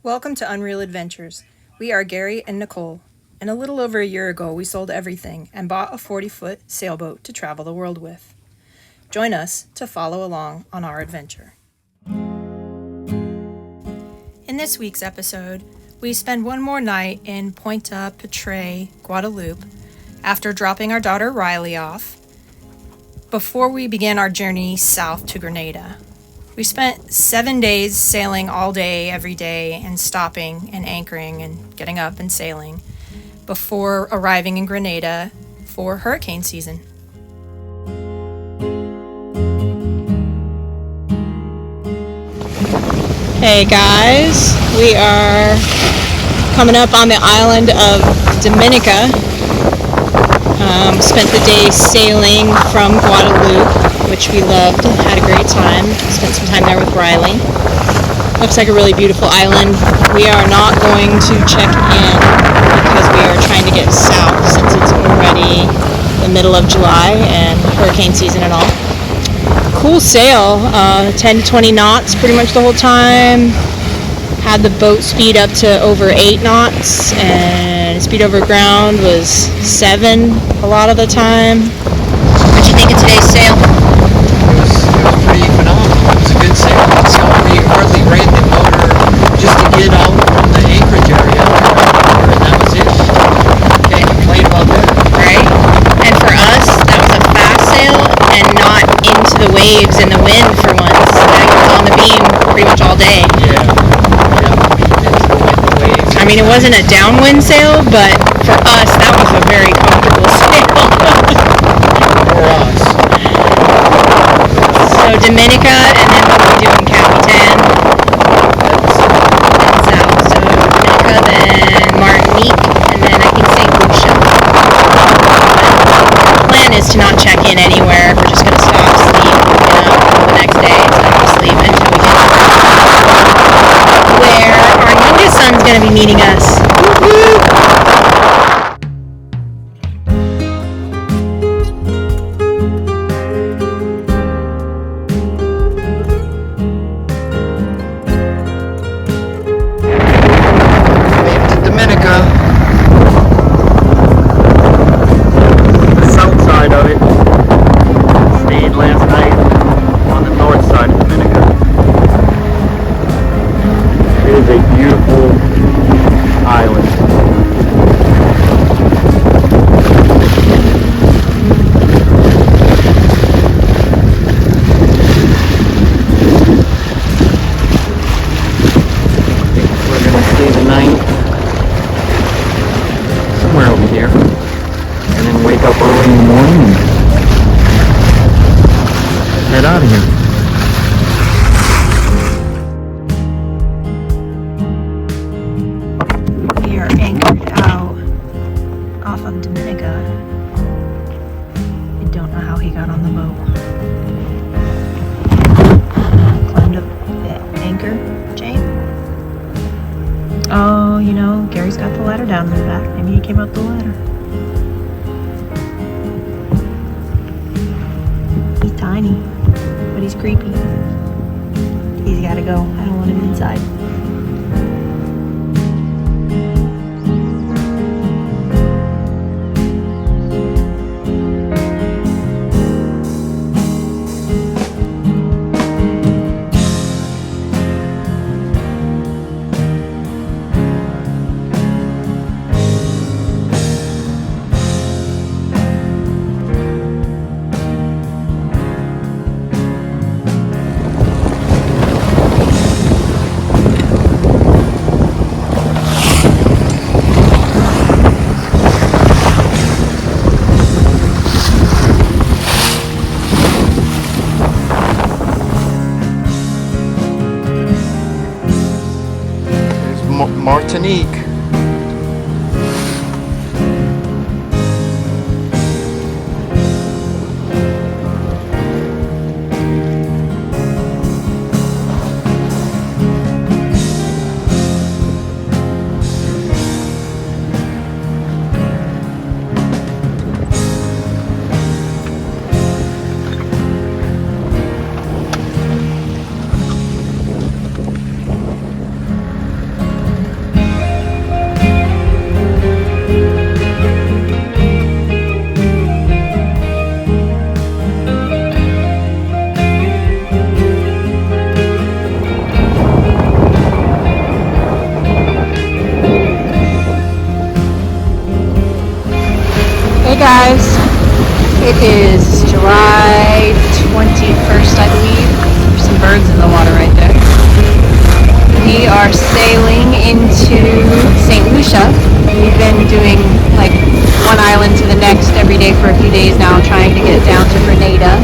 Welcome to Unreal Adventures. We are Gary and Nicole, and a little over a year ago we sold everything and bought a 40-foot sailboat to travel the world with. Join us to follow along on our adventure. In this week's episode, we spend one more night in Pointe-à-Pitre, Guadeloupe, after dropping our daughter Riley off, before we began our journey south to Grenada. We spent 7 days sailing all day, every day, and stopping and anchoring and getting up and sailing before arriving in Grenada for hurricane season. Hey guys, we are coming up on the island of Dominica. Spent the day sailing from Guadeloupe, which we loved, had a great time, spent some time there with Riley. Looks like a really beautiful island. We are not going to check in because we are trying to get south since it's already the middle of July and hurricane season and all. Cool sail, 10 to 20 knots pretty much the whole time. Had the boat speed up to over 8 knots, and speed over ground was 7 a lot of the time. What'd you think of today's sail? It was pretty phenomenal. It was a good sail. So we hardly ran the motor just to get out from the anchorage area, and that was it. Can't complain about that. Right? And for us, that was a fast sail and not into the waves and the wind for once. That was on the beam pretty much all day. Yeah. I mean, it wasn't a downwind sail, but for us, that was a very comfortable sail. For us. So Dominica, and then what we do in Capitan. That's south. So Dominica, then Martinique, and then I think St. Lucia. The plan is to not check in anywhere. We're just going to stop, sleep, the next day, stop, sleep until we get where our youngest son's going to be meeting us. Made to Dominica. The south side of it. Stayed last night on the north side of Dominica. It is a beautiful island. I think we're gonna stay the night somewhere over here, and then wake up early in the morning and head out of here. We are anchored out off of Dominica. I don't know how he got on the boat. Climbed up the anchor chain. Oh, you know, Gary's got the ladder down in the back. Maybe he came up the ladder. He's tiny, but he's creepy. He's gotta go. I don't want him inside. Martinique. It is July 21st, I believe. There's some birds in the water right there. We are sailing into St. Lucia. We've been doing like one island to the next every day for a few days now, trying to get down to Grenada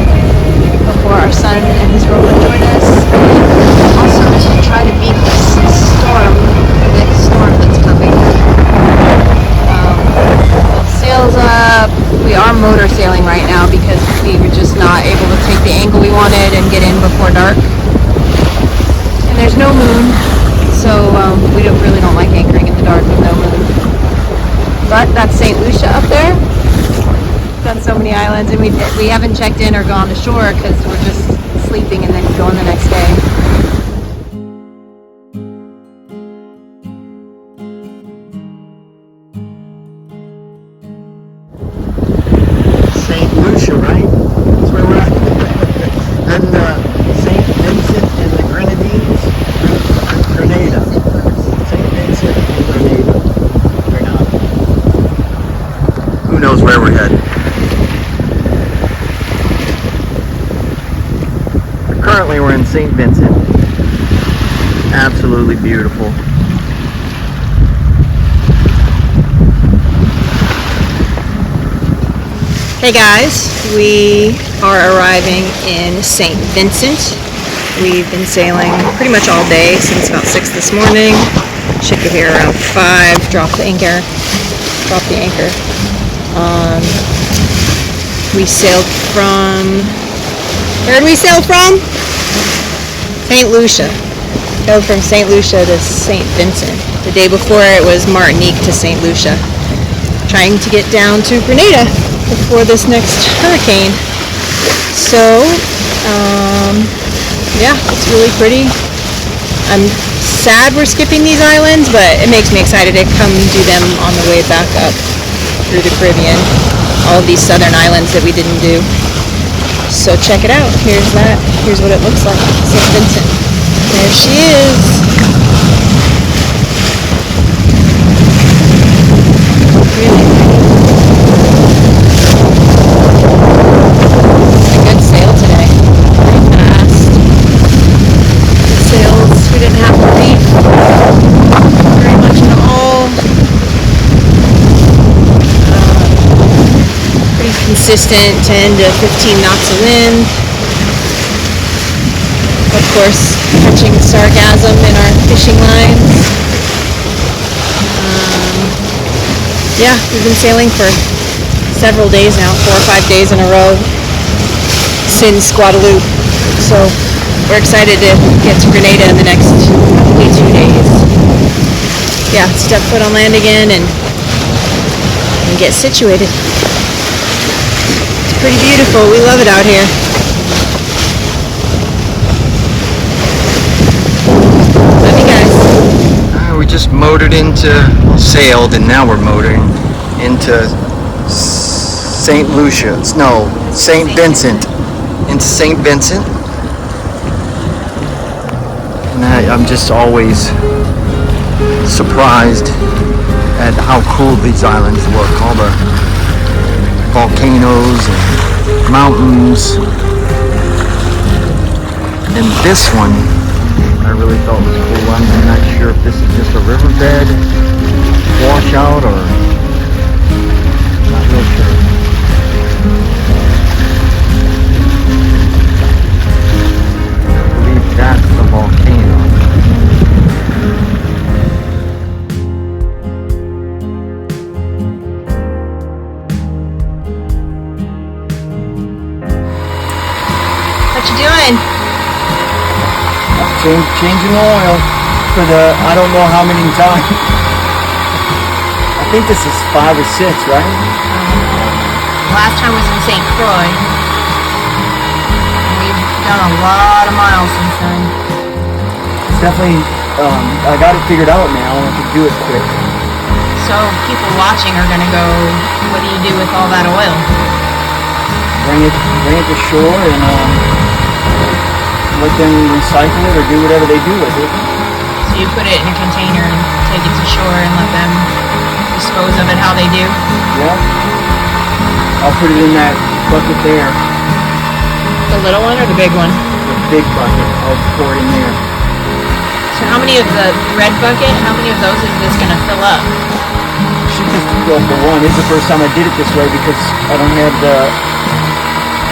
before our son and his girlfriend join us. And also to try to beat this storm, the next storm that's coming. Sails up. We are motor sailing right now because we were just not able to take the angle we wanted and get in before dark. And there's no moon, so we really don't like anchoring in the dark with no moon. But that's St. Lucia up there. We've done so many islands, and we haven't checked in or gone ashore because we're just sleeping and then going the next day. St. Lucia, right? That's where we're at. And St. Vincent and the Grenadines, Grenada. St. Vincent and Grenada. Who knows where we're headed? Currently we're in St. Vincent. Absolutely beautiful. Hey guys, we are arriving in St. Vincent. We've been sailing pretty much all day since about 6 this morning. Should get here around 5, drop the anchor. We sailed from, where did we sail from? St. Lucia. Sailed from St. Lucia to St. Vincent. The day before it was Martinique to St. Lucia. Trying to get down to Grenada before this next hurricane. So, yeah, it's really pretty. I'm sad we're skipping these islands, but it makes me excited to come do them on the way back up through the Caribbean. All of these southern islands that we didn't do. So check it out. Here's what it looks like. St. Vincent. There she is. Really pretty. Consistent 10 to 15 knots of wind. Of course, catching sargassum in our fishing lines. Yeah, we've been sailing for several days now, 4 or 5 days in a row since Guadeloupe. So we're excited to get to Grenada in the next 2 days. Yeah, step foot on land again and get situated. Pretty beautiful. We love it out here. Love you guys. We just sailed, and now we're motoring into St. Lucia. No, St. Vincent. Into St. Vincent. And I'm just always surprised at how cool these islands look. All the volcanoes and mountains, and this one I really thought was cool. I'm not sure if this is just a riverbed washout or not real sure. I believe that's the volcano. Doing? Changing oil for the, I don't know how many times. I think this is 5 or 6, right? Last time was in St. Croix. We've done a lot of miles since then. It's definitely, I got it figured out now. I can do it quick. So people watching are going to go, what do you do with all that oil? Bring it to shore and let them recycle it or do whatever they do with it. So you put it in a container and take it to shore and let them dispose of it how they do? Yeah. I'll put it in that bucket there. The little one or the big one? The big bucket. I'll pour it in there. So how many of the red bucket, how many of those is this going to fill up? Should just fill up the one. This is the first time I did it this way because I don't have the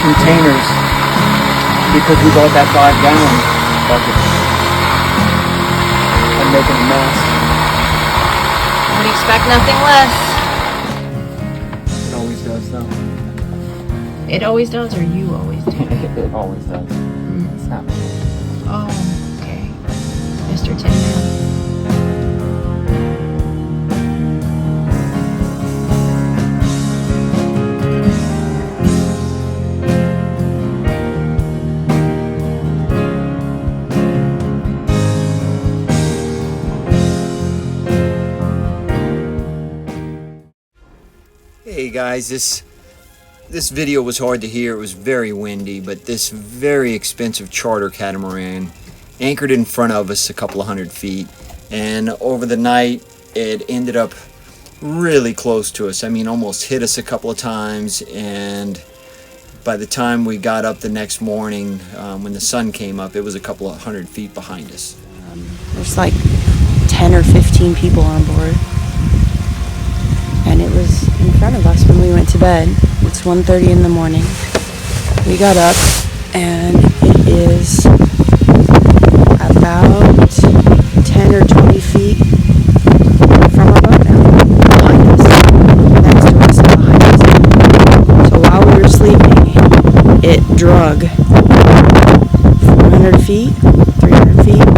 containers because we bought that 5-gallon bucket. I'm making a mess. We expect nothing less. It always does though. It always does, or you always do? It always does. It's not me. Oh, okay. Mr. Tin Man. Hey guys, this video was hard to hear. It was very windy, but this very expensive charter catamaran anchored in front of us a couple of 100 feet, and over the night it ended up really close to us. I mean, almost hit us a couple of times, and by the time we got up the next morning, when the sun came up, it was a couple of 100 feet behind us. There's like 10 or 15 people on board. And it was in front of us when we went to bed. It's 1:30 in the morning. We got up and it is about 10 or 20 feet from our boat now. Behind us. Next to us and behind us. So while we were sleeping, it drug 400 feet, 300 feet.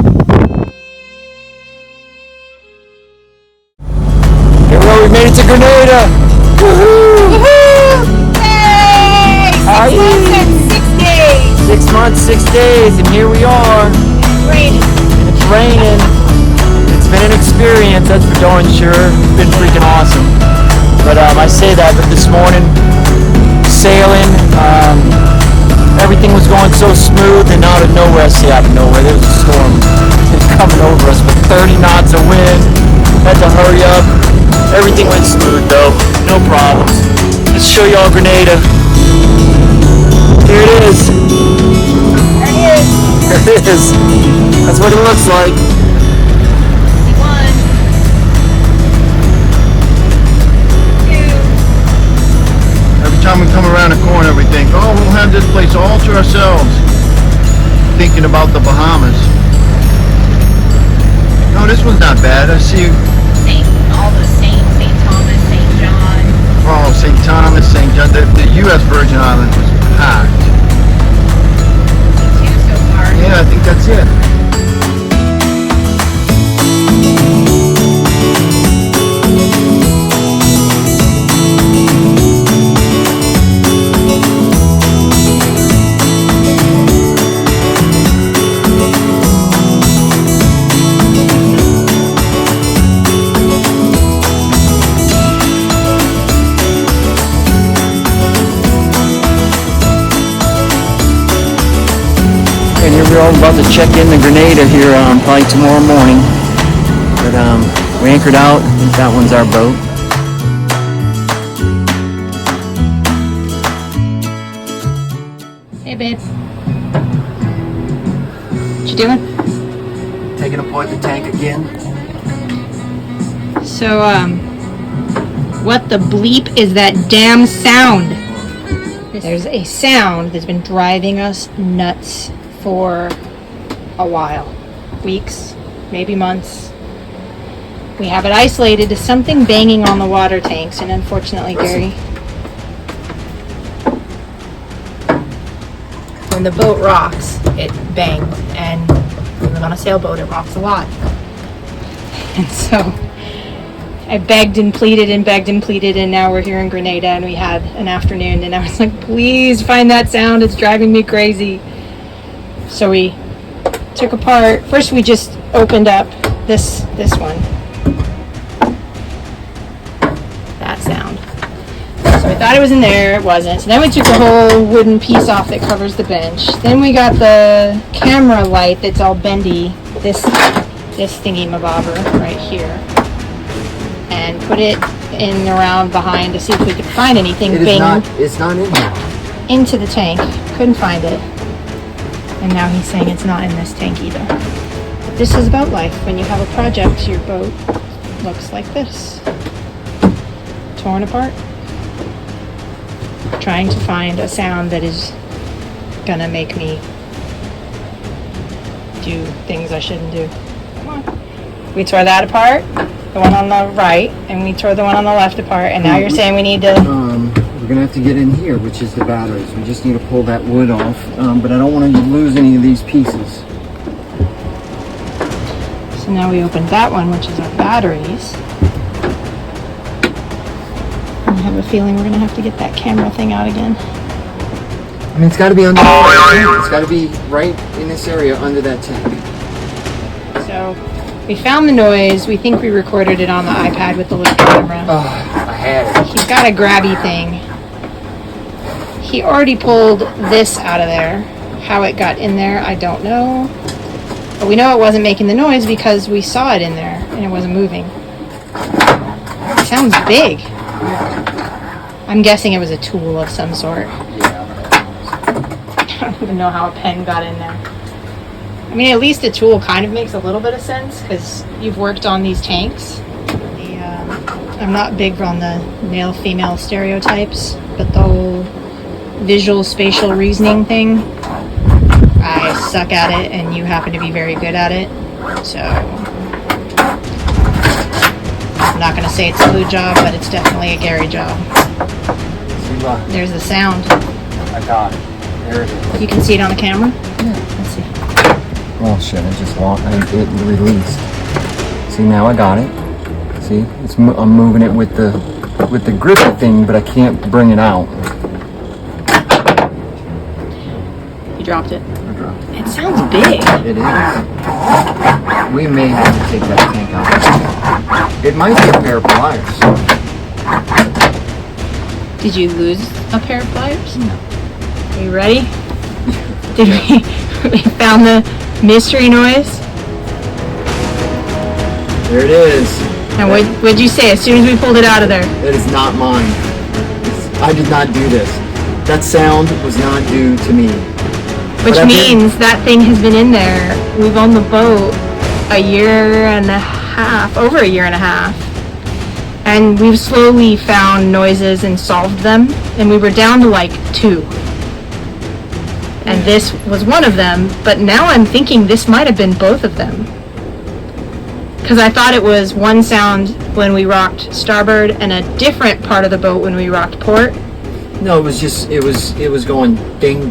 We made it to Grenada! Woohoo! Woohoo! Yay! 6 months and 6 days! 6 months, 6 days, and here we are. It's raining. And it's raining. It's been an experience, that's for darn sure. It's been freaking awesome. But I say that, but this morning, sailing, everything was going so smooth, and out of nowhere, there was a storm. It was coming over us with 30 knots of wind. Had to hurry up. Everything went smooth though, no problems. Let's show y'all Grenada. Here it is. There it is. There it is. That's what it looks like. One, two. Every time we come around a corner, we think, oh, we'll have this place all to ourselves. Thinking about the Bahamas. No, this one's not bad. I see. All the saints, St. Thomas, St. John. Oh, St. Thomas, St. John. The U.S. Virgin Islands was packed. Two so far. Yeah, I think that's it. And here we're all about to check in the Grenada here probably tomorrow morning. But we anchored out. I think that one's our boat. Hey, babe. What you doing? Taking apart the tank again. So, what the bleep is that damn sound? There's a sound that's been driving us nuts for a while. Weeks, maybe months. We have it isolated to something banging on the water tanks, and unfortunately, Gary, when the boat rocks, it bangs, and when we live on a sailboat, it rocks a lot. And so I begged and pleaded and begged and pleaded, and now we're here in Grenada, and we had an afternoon, and I was like, please find that sound, it's driving me crazy. So we took apart, first we just opened up this one. That sound. So we thought it was in there, it wasn't. So then we took the whole wooden piece off that covers the bench. Then we got the camera light that's all bendy, this thingy mabobber right here, and put it in around behind to see if we could find anything. It's not in there. Into the tank. Couldn't find it. And now he's saying it's not in this tank either. This is about life. When you have a project, your boat looks like this. Torn apart. Trying to find a sound that is gonna make me do things I shouldn't do. Come on. We tore that apart, the one on the right, and we tore the one on the left apart, and now you're saying we need to... We're gonna have to get in here, which is the batteries. We just need to pull that wood off, but I don't want to lose any of these pieces. So now we opened that one, which is our batteries. I have a feeling we're gonna have to get that camera thing out again. I mean, it's got to be under the tank. It's got to be right in this area under that tank. So we found the noise. We think we recorded it on the iPad with the little camera. Oh, I had it. He's got a grabby thing. He already pulled this out of there. How it got in there, I don't know. But we know it wasn't making the noise because we saw it in there and it wasn't moving. It sounds big. I'm guessing it was a tool of some sort. I don't even know how a pen got in there. I mean, at least a tool kind of makes a little bit of sense because you've worked on these tanks. I'm not big on the male-female stereotypes, but the whole visual spatial reasoning thing, I suck at it and you happen to be very good at it. So I'm not going to say it's a Lou job, but it's definitely a Gary job. There's the sound. I got it. There it is. You can see it on the camera? Yeah. Let's see. Oh shit, it released. See, now I got it. See, I'm moving it with the grippy thing, but I can't bring it out. You dropped it. I dropped it. It sounds big. It is. We may have to take that tank out. It might be a pair of pliers. Did you lose a pair of pliers? No. Are you ready? Did we found the mystery noise? There it is. And what'd you say as soon as we pulled it out of there? That is not mine. I did not do this. That sound was not due to me. Which means that thing has been in there. We've owned the boat a year and a half, over a year and a half. And we've slowly found noises and solved them. And we were down to like 2. And this was one of them, but now I'm thinking this might have been both of them. Because I thought it was one sound when we rocked starboard and a different part of the boat when we rocked port. No, it was going ding,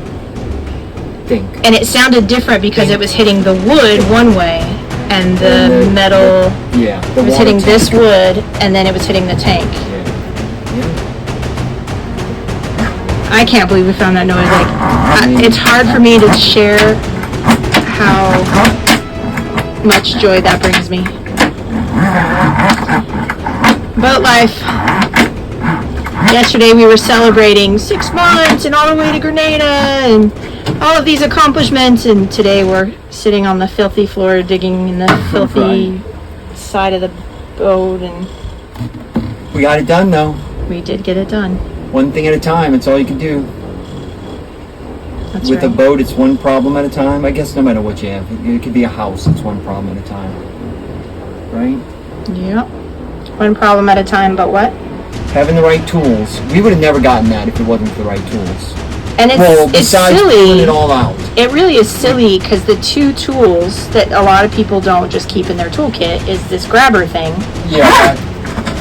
ding. And it sounded different because it was hitting the wood one way and the metal it was hitting this wood and then it was hitting the tank. I can't believe we found that noise. It's hard for me to share how much joy that brings me. Boat life. Yesterday we were celebrating 6 months and all the way to Grenada and all of these accomplishments, and today we're sitting on the filthy floor digging in the filthy side of the boat, and we got it done though. We did get it done. One thing at a time, it's all you can do. That's With right. a boat, it's one problem at a time. I guess no matter what you have. It could be a house, it's one problem at a time. Right? Yep. One problem at a time, but what? Having the right tools. We would have never gotten that if it wasn't for the right tools. And it's besides silly. pulling it all out. It really is silly because the 2 tools that a lot of people don't just keep in their toolkit is this grabber thing Yeah.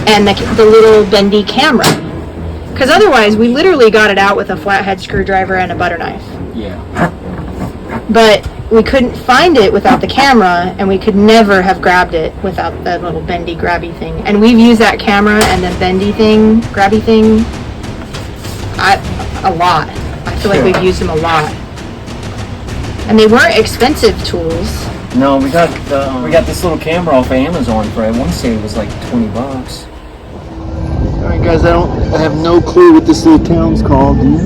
and the little bendy camera. Because otherwise, we literally got it out with a flathead screwdriver and a butter knife. Yeah. But we couldn't find it without the camera, and we could never have grabbed it without the little bendy grabby thing. And we've used that camera and the bendy thing, grabby thing, a lot. I feel like we've used them a lot. And they weren't expensive tools. No, we got this little camera off of Amazon for, I want to say it was like $20. Alright guys, I have no clue what this little town's called, do you?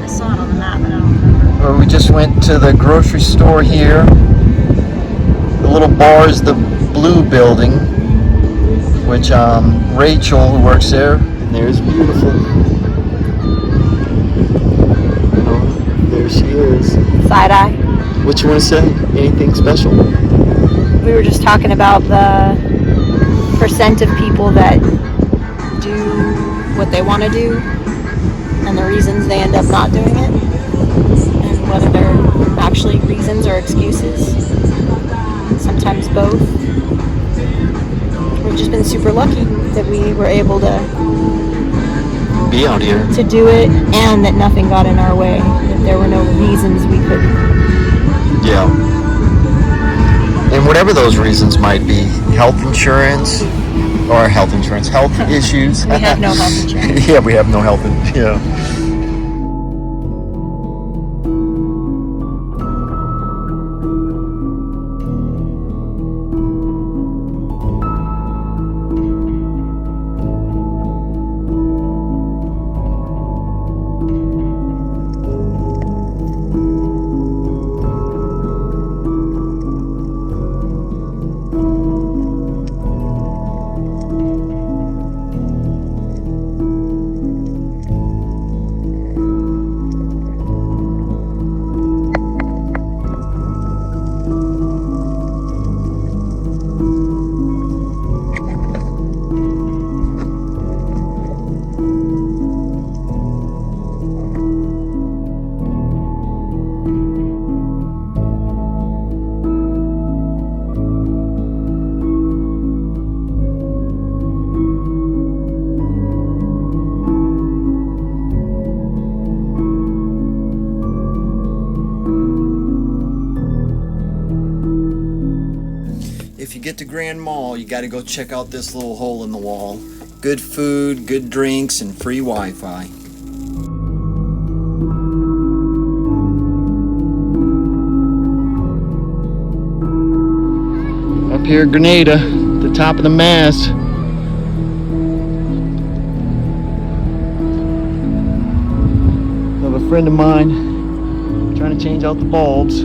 I saw it on the map, but I don't remember. Or we just went to the grocery store here. The little bar is the blue building. which Rachel, who works there, and there's beautiful. Oh, there she is. Side eye. What you want to say? Anything special? We were just talking about the percent of people that do what they want to do and the reasons they end up not doing it, and whether they're actually reasons or excuses. Sometimes both. We've just been super lucky that we were able to Be out here. to do it, and that nothing got in our way, that there were no reasons we couldn't. Yeah. And whatever those reasons might be, health issues. We have no health insurance. Yeah, we have no health. Yeah. If you get to Grand Mall, you got to go check out this little hole in the wall. Good food, good drinks, and free Wi-Fi. Up here, Grenada, the top of the mast. Of a friend of mine trying to change out the bulbs.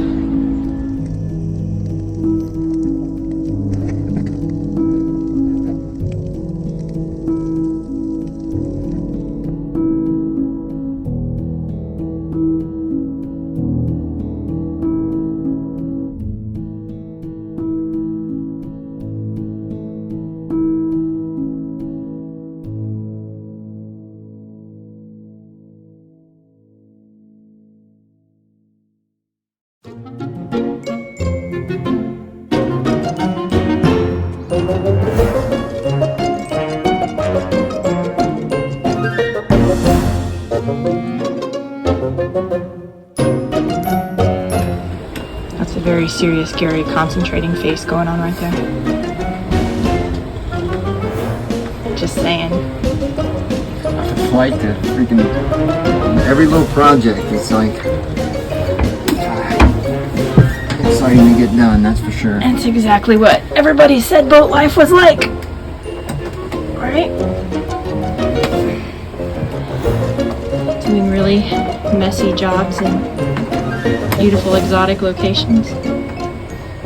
That's a very serious, scary, concentrating face going on right there. Just saying. The flight to freaking every little project, it's like exciting to get done, that's for sure. That's exactly what everybody said boat life was like. Right? Doing really messy jobs in beautiful exotic locations.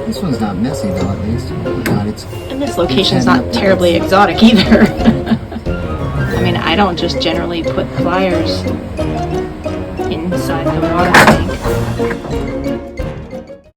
This one's not messy though, at least. Oh God, it's. And this location's not terribly exotic either. I mean, I don't just generally put pliers